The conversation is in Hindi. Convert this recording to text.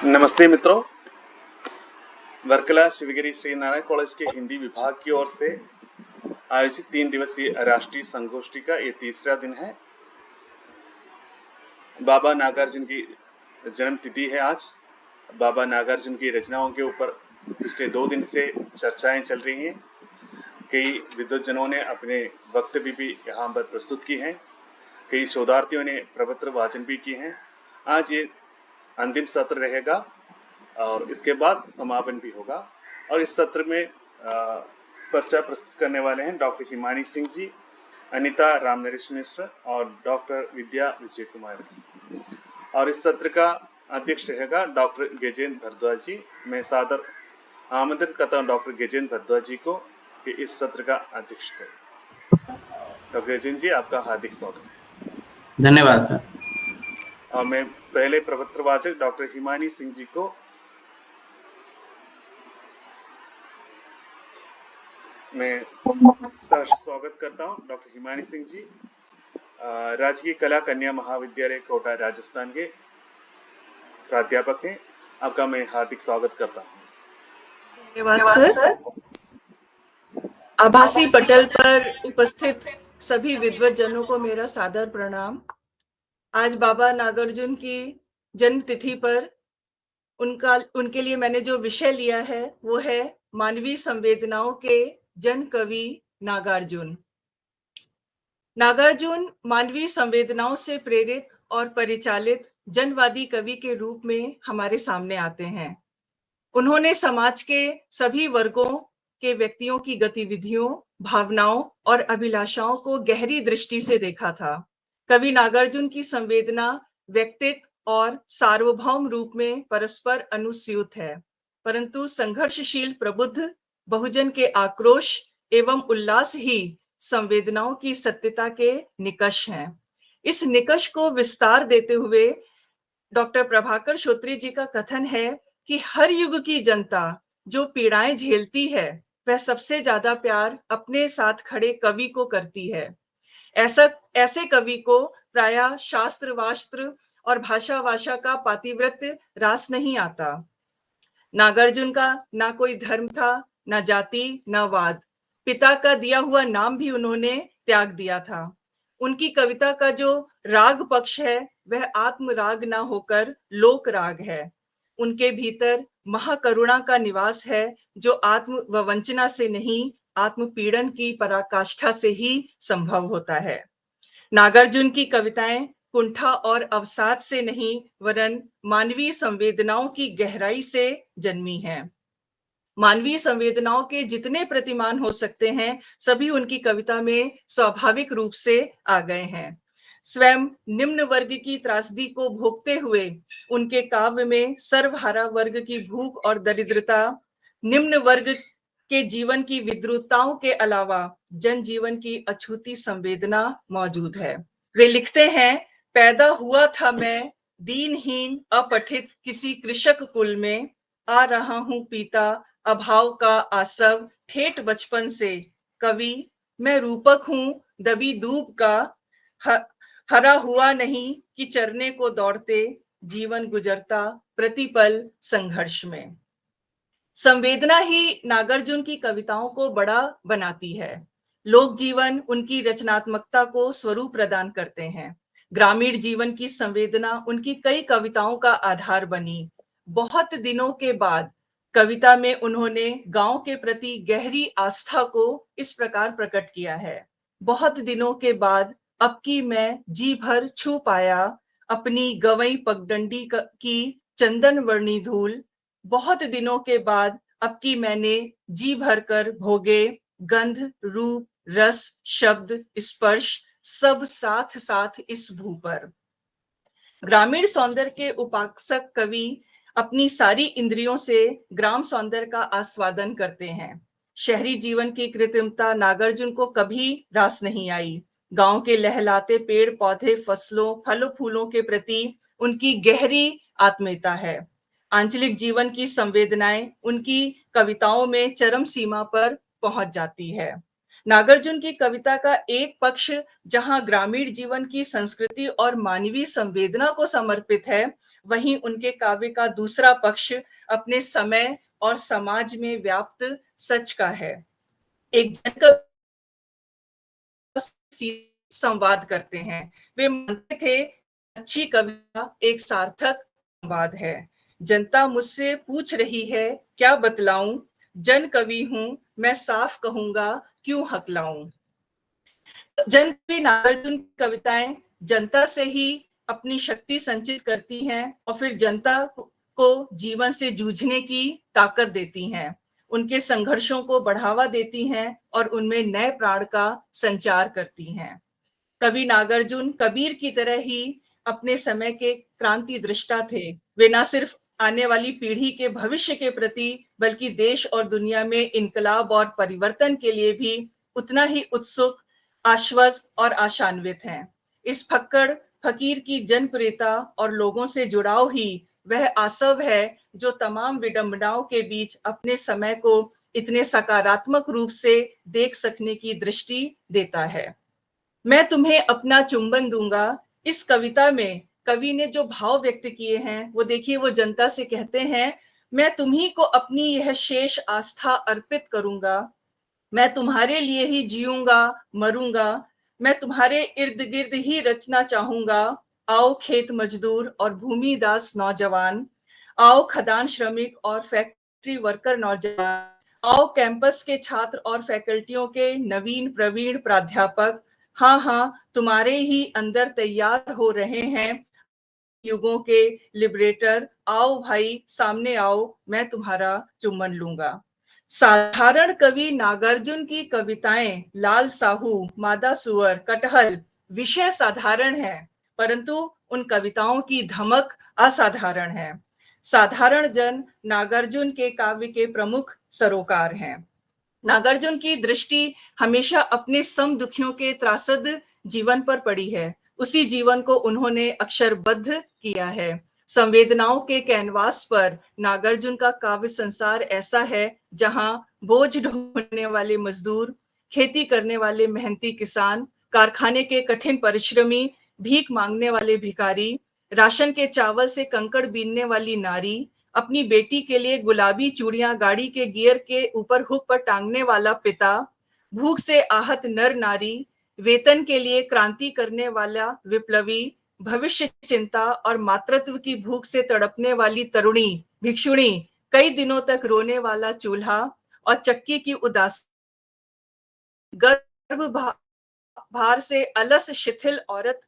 नमस्ते मित्रों। वर्कला शिवगिरी श्री नारायण कॉलेज के हिंदी विभाग की ओर से आयोजित 3 दिवसीय राष्ट्रीय संगोष्ठी का ये तीसरा दिन है। बाबा नागार्जुन की जन्म तिथि है आज। बाबा नागार्जुन की रचनाओं के ऊपर पिछले 2 दिन से चर्चाएं चल रही हैं। कई विद्वज्जनों ने अपने वक्तव्य भी यहाँ पर प्रस्तुत की हैं। कई शोधार्थियों ने प्रपत्र वाचन भी किए हैं। आज ये अंतिम सत्र रहेगा और इसके बाद समापन भी होगा। और इस सत्र में पर्चा प्रस्तुत करने वाले हैं डॉक्टर हिमानी सिंह जी, अनिता रामनरेश मिश्र और डॉक्टर विद्या विजय कुमार। और इस सत्र का अध्यक्ष रहेगा डॉक्टर गजेंद्र भरद्वाज जी। मैं सादर आमंत्रित करता हूँ डॉक्टर गजेंद्र भरद्वाज जी को कि इस सत्र का अध्यक्ष करें। डॉक्टर गजेंद्र जी, आपका हार्दिक स्वागत है। धन्यवाद सर। और मैं पहले प्रपत्र वाचक डॉक्टर हिमानी सिंह जी को मैं स्वागत करता हूं। डॉक्टर हिमानी सिंह जी राजकीय कला कन्या महाविद्यालय कोटा राजस्थान के प्राध्यापक हैं। आपका मैं हार्दिक स्वागत करता हूं। धन्यवाद सर। आभासी पटल पर उपस्थित सभी विद्वज्जनों को मेरा सादर प्रणाम। आज बाबा नागार्जुन की जन्म तिथि पर उनके लिए मैंने जो विषय लिया है वो है मानवीय संवेदनाओं के जन कवि नागार्जुन। नागार्जुन मानवीय संवेदनाओं से प्रेरित और परिचालित जनवादी कवि के रूप में हमारे सामने आते हैं। उन्होंने समाज के सभी वर्गों के व्यक्तियों की गतिविधियों, भावनाओं और अभिलाषाओं को गहरी दृष्टि से देखा था। कवि नागार्जुन की संवेदना व्यक्तिक और सार्वभौम रूप में परस्पर अनुस्यूत है, परंतु संघर्षशील प्रबुद्ध बहुजन के आक्रोश एवं उल्लास ही संवेदनाओं की सत्यता के निकष हैं। इस निकष को विस्तार देते हुए डॉक्टर प्रभाकर श्रोत्री जी का कथन है कि हर युग की जनता जो पीड़ाएं झेलती है वह सबसे ज्यादा प्यार अपने साथ खड़े कवि को करती है। ऐसे कवि को प्रायः शास्त्र वास्त्र और भाषा भाषा का पातिव्रत्य रास नहीं आता। नागार्जुन का ना कोई धर्म था, ना जाति, ना वाद। पिता का दिया हुआ नाम भी उन्होंने त्याग दिया था। उनकी कविता का जो राग पक्ष है वह आत्म राग ना होकर लोक राग है। उनके भीतर महाकरुणा का निवास है जो आत्म वंचना से नहीं, आत्म पीड़न की पराकाष्ठा से ही संभव होता है। नागार्जुन की कविताएं कुंठा और अवसाद से नहीं वरन मानवीय संवेदनाओं की गहराई से जन्मी हैं। मानवीय संवेदनाओं के जितने प्रतिमान हो सकते हैं सभी उनकी कविता में स्वाभाविक रूप से आ गए हैं। स्वयं निम्न वर्ग की त्रासदी को भोगते हुए उनके काव्य में सर्वहारा वर्ग की भूख और दरिद्रता, निम्न वर्ग के जीवन की विद्रुताओं के अलावा जनजीवन की अछूती संवेदना मौजूद है। वे लिखते हैं, पैदा हुआ था मैं दीनहीन अपठित किसी कृषक कुल में, आ रहा हूं पीता अभाव का आसव ठेठ बचपन से, कवि मैं रूपक हूं दबी दूब का, हरा हुआ नहीं कि चरने को दौड़ते, जीवन गुजरता प्रतिपल संघर्ष में। संवेदना ही नागार्जुन की कविताओं को बड़ा बनाती है। लोक जीवन उनकी रचनात्मकता को स्वरूप प्रदान करते हैं। ग्रामीण जीवन की संवेदना उनकी कई कविताओं का आधार बनी। बहुत दिनों के बाद कविता में उन्होंने गांव के प्रति गहरी आस्था को इस प्रकार प्रकट किया है। बहुत दिनों के बाद अब की मैं जी भर छू पाया अपनी गवई पगडंडी की चंदन वर्णी धूल। बहुत दिनों के बाद अब की मैंने जी भर कर भोगे गंध, रूप, रस, शब्द, स्पर्श सब साथ साथ इस भू पर। ग्रामीण सौंदर्य के उपासक कवि अपनी सारी इंद्रियों से ग्राम सौंदर्य का आस्वादन करते हैं। शहरी जीवन की कृत्रिमता नागार्जुन को कभी रास नहीं आई। गांव के लहलाते पेड़ पौधे, फसलों, फलों फूलों के प्रति उनकी गहरी आत्मीयता है। आंचलिक जीवन की संवेदनाएं उनकी कविताओं में चरम सीमा पर पहुंच जाती है। नागार्जुन की कविता का एक पक्ष जहां ग्रामीण जीवन की संस्कृति और मानवीय संवेदना को समर्पित है, वहीं उनके काव्य का दूसरा पक्ष अपने समय और समाज में व्याप्त सच का है। एक जनकवि संवाद करते हैं। वे मानते थे अच्छी कविता एक सार्थक संवाद है। जनता मुझसे पूछ रही है क्या बतलाऊं, जन कवि हूं मैं साफ कहूंगा क्यों हकलाऊं। जनकवि नागार्जुन की कविताएं जनता से ही अपनी शक्ति संचित करती हैं और फिर जनता को जीवन से जूझने की ताकत देती हैं, उनके संघर्षों को बढ़ावा देती हैं और उनमें नए प्राण का संचार करती हैं। कवि नागार्जुन कबीर की तरह ही अपने समय के क्रांति दृष्टा थे। वे न सिर्फ आने वाली पीढ़ी के भविष्य के प्रति बल्कि देश और दुनिया में इनकलाब और परिवर्तन के लिए भी उतना ही उत्सुक, आश्वस्त और आशान्वित हैं। इस फक्कड़ फकीर की जनप्रियता और लोगों से जुड़ाव ही वह आसव है जो तमाम विडंबनाओं के बीच अपने समय को इतने सकारात्मक रूप से देख सकने की दृष्टि देता है। मैं तुम्हें अपना चुंबन दूंगा। इस कविता में कवि ने जो भाव व्यक्त किए हैं वो देखिए, वो जनता से कहते हैं मैं तुम्ही को अपनी यह शेष आस्था अर्पित करूंगा, मैं तुम्हारे लिए ही जीऊंगा मरूंगा, मैं तुम्हारे इर्द गिर्द ही रचना चाहूंगा। आओ खेत मजदूर और भूमिदास नौजवान, आओ खदान श्रमिक और फैक्ट्री वर्कर नौजवान, आओ कैंपस के छात्र और फैकल्टियों के नवीन प्रवीण प्राध्यापक, हाँ हाँ तुम्हारे ही अंदर तैयार हो रहे हैं युगों के लिबरेटर। आओ भाई सामने आओ, मैं तुम्हारा चुम्बन लूंगा। साधारण कवि नागार्जुन की कविताएं लाल साहू, मादा सुअर, कटहल विषय साधारण है, परंतु उन कविताओं की धमक असाधारण है। साधारण जन नागार्जुन के काव्य के प्रमुख सरोकार हैं। नागार्जुन की दृष्टि हमेशा अपने सम दुखियों के त्रासद जीवन पर पड़ी है। उसी जीवन को उन्होंने अक्षरबद्ध किया है। संवेदनाओं के कैनवास पर नागार्जुन का काव्य संसार ऐसा है जहां बोझ ढोने वाले मजदूर, खेती करने वाले मेहनती किसान, कारखाने के कठिन परिश्रमी, भीख मांगने वाले भिखारी, राशन के चावल से कंकड़ बीनने वाली नारी, अपनी बेटी के लिए गुलाबी चूड़ियां गाड़ी के गियर के ऊपर हुक पर टांगने वाला पिता, भूख से आहत नर नारी, वेतन के लिए क्रांति करने वाला विप्लवी, भविष्य चिंता और मातृत्व की भूख से तड़पने वाली तरुणी भिक्षुणी, कई दिनों तक रोने वाला चूल्हा और चक्की की उदास गर्भ भार से अलस शिथिल औरत